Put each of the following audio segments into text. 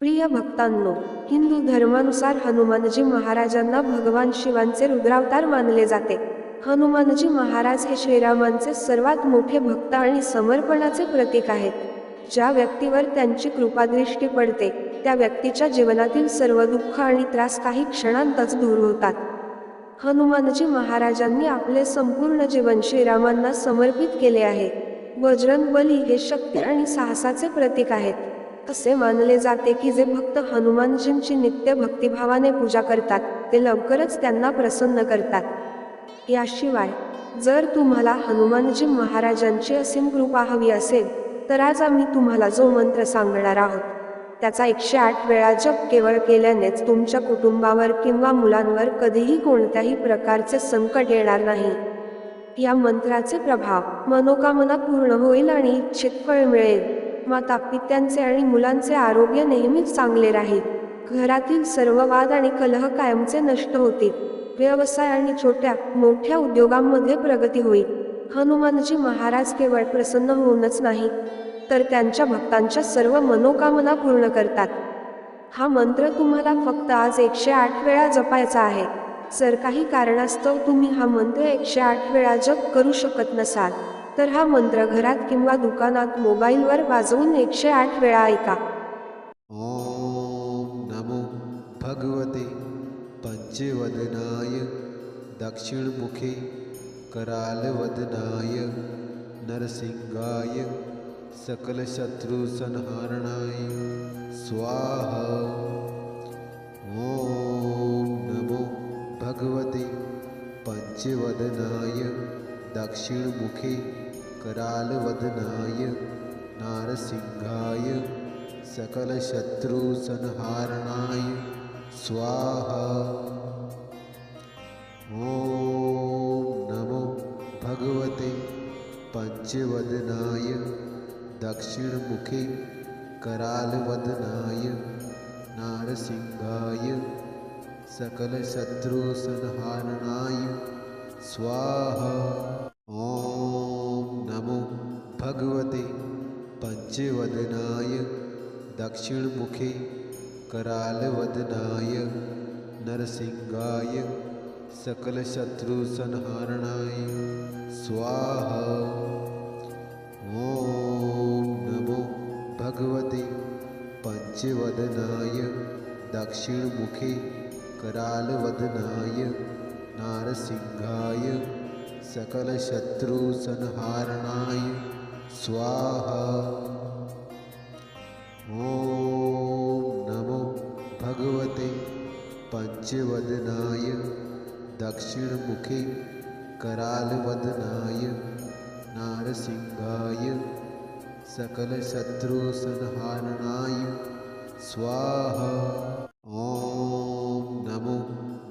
प्रिय भक्तांनो, हिंदू धर्मानुसार हनुमानजी महाराजांना भगवान शिवांचे रुद्रावतार मानले जाते. हनुमानजी महाराज हे श्रीरामांचे सर्वात मोठे भक्त आणि समर्पणाचे प्रतीक आहेत. ज्या व्यक्तीवर त्यांची कृपादृष्टी पडते, त्या व्यक्तीच्या जीवनातील सर्व दुःख आणि त्रास काही क्षणांतच दूर होतात. हनुमानजी महाराजांनी आपले संपूर्ण जीवन श्रीरामांना समर्पित केले आहे. बजरंग बली हे शक्ती आणि साहसाचे प्रतीक आहेत. असे मानले जाते की जे भक्त हनुमानजींची नित्य भक्तिभावाने पूजा करतात, ते लवकरच त्यांना प्रसन्न करतात. याशिवाय जर तुम्हाला हनुमानजी महाराजांची असीम कृपा हवी असेल, तर आज आम्ही तुम्हाला जो मंत्र सांगणार आहोत, त्याचा 108 वेळा जप केवळ केल्यानेच तुमच्या कुटुंबावर किंवा मुलांवर कधीही कोणत्याही प्रकारचे संकट येणार नाही. या मंत्राचे प्रभाव मनोकामना पूर्ण होईल आणि इच्छित फळ मिळेल. मातापित्यांचे आणि मुलांचे आरोग्य नेहमीच चांगले राहील. घरातील सर्व वाद आणि कलह कायमचे नष्ट होतील. व्यवसाय आणि छोट्या मोठ्या उद्योगांमध्ये प्रगती होईल. हनुमानजी महाराज केवळ प्रसन्न होऊनच नाही, तर त्यांच्या भक्तांच्या सर्व मनोकामना पूर्ण करतात. हा मंत्र तुम्हाला फक्त आज 108 वेळा जपायचा आहे. जर काही कारणास्तव तुम्ही हा मंत्र 108 वेळा जप करू शकत नसाल, तर हा मंत्र घरात किंवा दुकानात मोबाईलवर वाजवून 108 वेळा ऐका. ओम नमो भगवते पंचवदनाय दक्षिणमुखे करालवदनाय नरसिंहाय सकलशत्रुसंहारणाय स्वाहा. ओम नमो भगवते पंचवदनाय दक्षिणमुखे करालवदनाय नारसिंहाय सकलशत्रुसंहारणाय स्वाहा. ओम नमो भगवते पंचवदनाय दक्षिणमुखे करालवदनाय नारसिंहाय सकलशत्रुसंहारणाय स्वाहा. ओम नमो भगवते पंचवदनाय दक्षिणमुखे करालवदनाय नरसिंहाय सकलशत्रुसंहारणाय स्वाहा. ओम नमो भगवते पंचवदनाय दक्षिणमुखे करालवदनाय नारसिंहाय सकलशत्रुसंहारणाय स्वाहा. ओम नमो भगवते पंचवदनाय दक्षिणमुखे करालवदनाय नारसिंहाय सकलशत्रुसंहारणाय स्वाहा. ओम नमो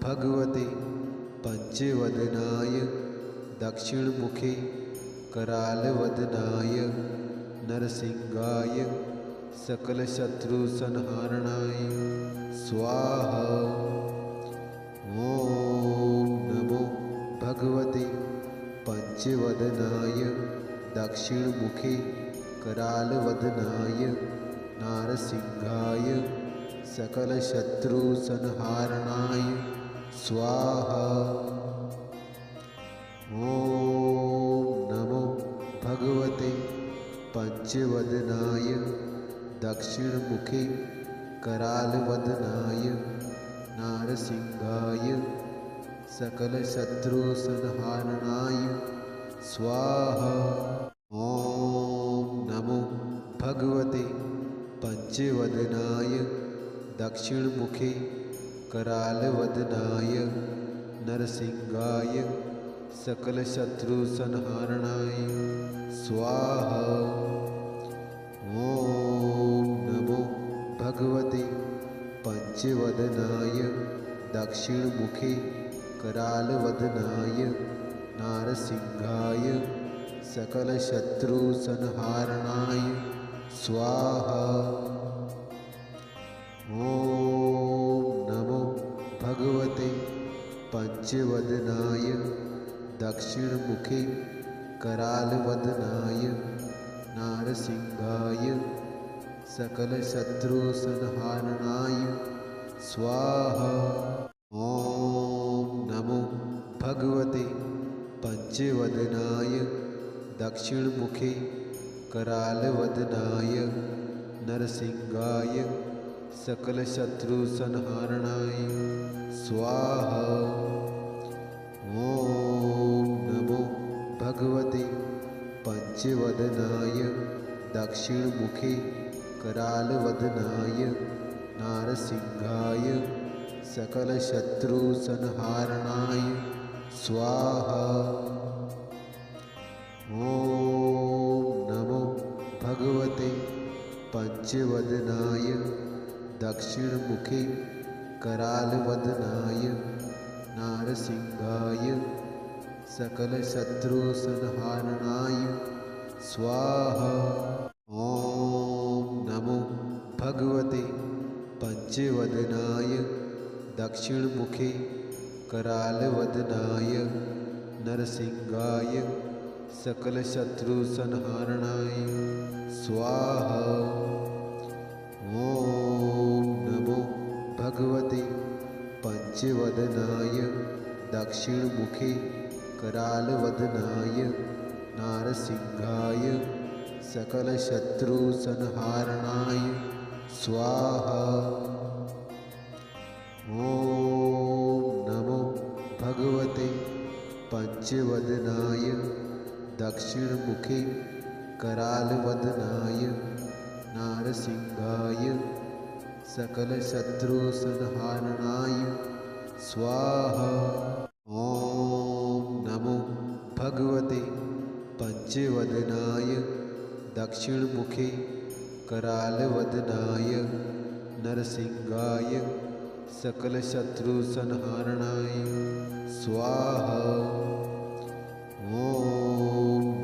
भगवते पंचवदनाय दक्षिणमुखे करालवदनाय नरसिंहाय सकलशत्रुसंहारणाय स्वाहा. ओम नमो भगवते पंचवदनाय दक्षिणमुखे करालवदनाय नारसिंहाय सकलशत्रुसंहारणाय स्वाहा. ओम नमो भगवते पंचवदनाय दक्षिणमुखे करालवदनाय नारसिंहाय सकलशत्रुसंहारणाय स्वाहा. ओम नमो भगवते पंचवदनाय दक्षिणमुखे करालवदनाय नरसिंहाय सकलशत्रुसंहारणाय स्वाहा. ओम नमो भगवते पंचवदनाय दक्षिणमुखे करालवदनाय नारसिंहाय सकलशत्रुसंहारणाय स्वाहा. ओम नमो भगवते पंचवदनाय दक्षिणमुखे करालवदनाय नारसिंहाय सकलशत्रुसंहारणाय स्वाहा। ॐ नमो भगवते पंचवदनाय दक्षिणमुखे करालवदनाय नरसिंहाय सकलशत्रुसंहारणाय स्वाहा। ॐ नमो भगवते पंचवदनाय दक्षिणमुखे करालवदनाय नारसिंहाय सकलशत्रुसंहारणाय स्वाहा। ॐ नमो भगवते पंचवदनाय दक्षिणमुखे करालवदनाय नारसिंहाय सकलशत्रुसंहारणाय स्वाहा। ॐ नमो भगवते पंचवदनाय दक्षिणमुखे करालवदनाय नरसिंहाय सकलशत्रुसंहारणाय स्वाहा। ॐ नमो भगवते पंचवदनाय दक्षिणमुखे करालवदनाय नारसिंहाय सकलशत्रुसंहारणाय स्वाहा। ॐ नमो भगवते पंचवदनाय दक्षिणमुखे करालवदनाय नारसिंहाय सकलशत्रुसंहारणाय स्वाहा। ॐ नमो भगवते पंचवदनाय दक्षिणमुखे करालवदनाय नरसिंहाय सकलशत्रुसंहारणाय स्वाहा। ॐ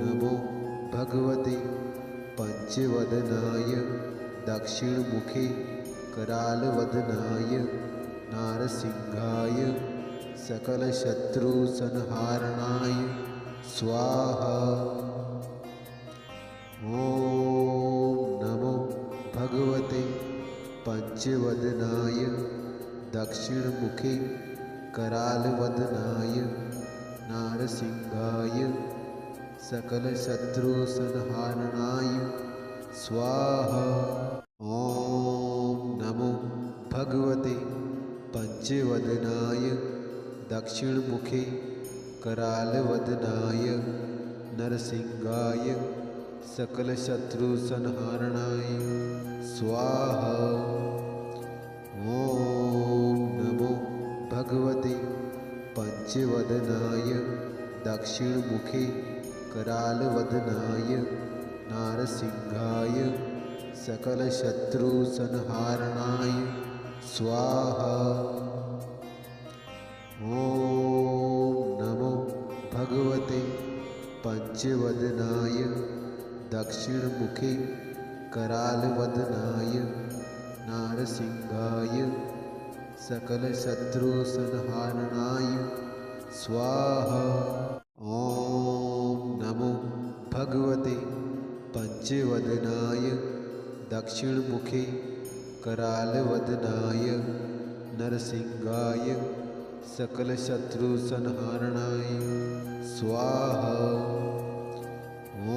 नमो भगवते पंचवदनाय दक्षिणमुखे करालवदनाय नारसिंहाय सकलशत्रुसंहारणाय स्वाहा। ॐ नमो भगवते पंचवदनाय दक्षिणमुखे करालवदनाय नारसिंहाय सकलशत्रुसंहारणाय स्वाहा। ॐ नमो भगवते पंचवदनाय दक्षिणमुखे करालवदनाय नरसिंहाय सकलशत्रुसंहारणाय स्वाहा। ॐ नमो भगवते पंचवदनाय दक्षिणमुखे करालवदनाय नारसिंहाय सकलशत्रुसंहारणाय स्वाहा। ॐ नमो भगवते पंचवदनाय दक्षिणमुखे करालवदनाय नारसिंहाय सकलशत्रुसंहारणाय स्वाहा। ॐ नमो भगवते पंचवदनाय दक्षिणमुखे करालवदनाय नरसिंहाय सकलशत्रुसंहारणाय स्वाहा।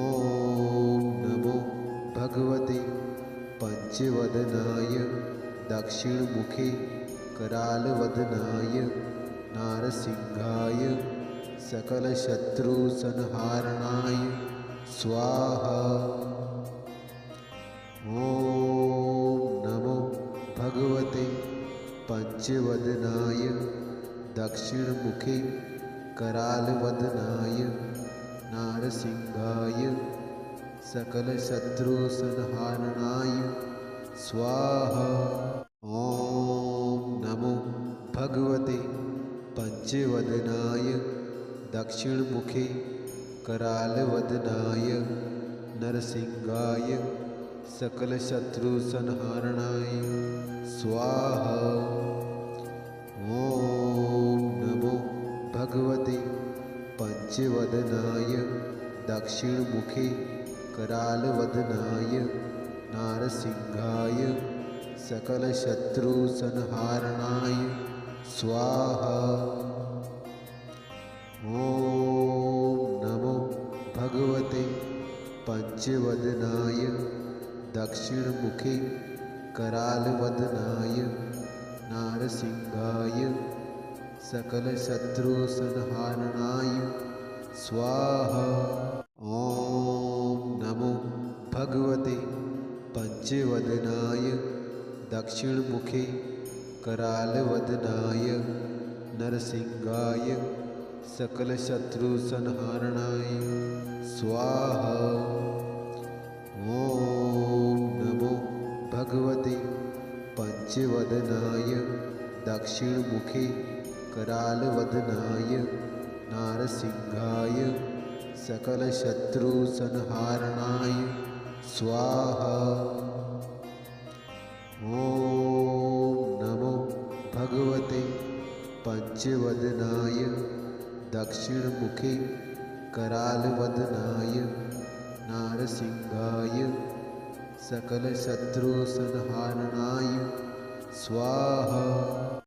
ॐ नमो भगवते पंचवदनाय दक्षिणमुखे करालवदनाय नारसिंहाय सकलशत्रुसंहारणाय स्वाहा। ॐ नमो भगवते पंचवदनाय दक्षिणमुखे करालवदनाय नारसिंहाय सकलशत्रुसंहारणाय स्वाहा। ॐ नमो भगवते पंचवदनाय दक्षिणमुखे करालवदनाय नरसिंहाय सकलशत्रुसंहारणाय स्वाहा। ॐ नमो भगवते पंचवदनाय दक्षिणमुखे करालवदनाय नारसिंहाय सकलशत्रुसंहारणाय स्वाहा। ॐ नमो भगवते पंचवदनाय दक्षिणमुखे करालवदनाय नारसिंहाय सकलशत्रुसंहारणाय स्वाहा। ॐ नमो भगवते पंचवदनाय दक्षिणमुखे करालवदनाय नरसिंहाय सकलशत्रुसंहारणाय स्वाहा। ॐ नमो भगवते पंचवदनाय दक्षिणमुखे करालवदनाय नारसिंहाय सकलशत्रुसंहारणाय स्वाहा। ॐ नमो भगवते पंचवदनाय दक्षिणमुखे करालवदनाय नारसिंहाय सकलशत्रुसंहारणाय स्वाहा।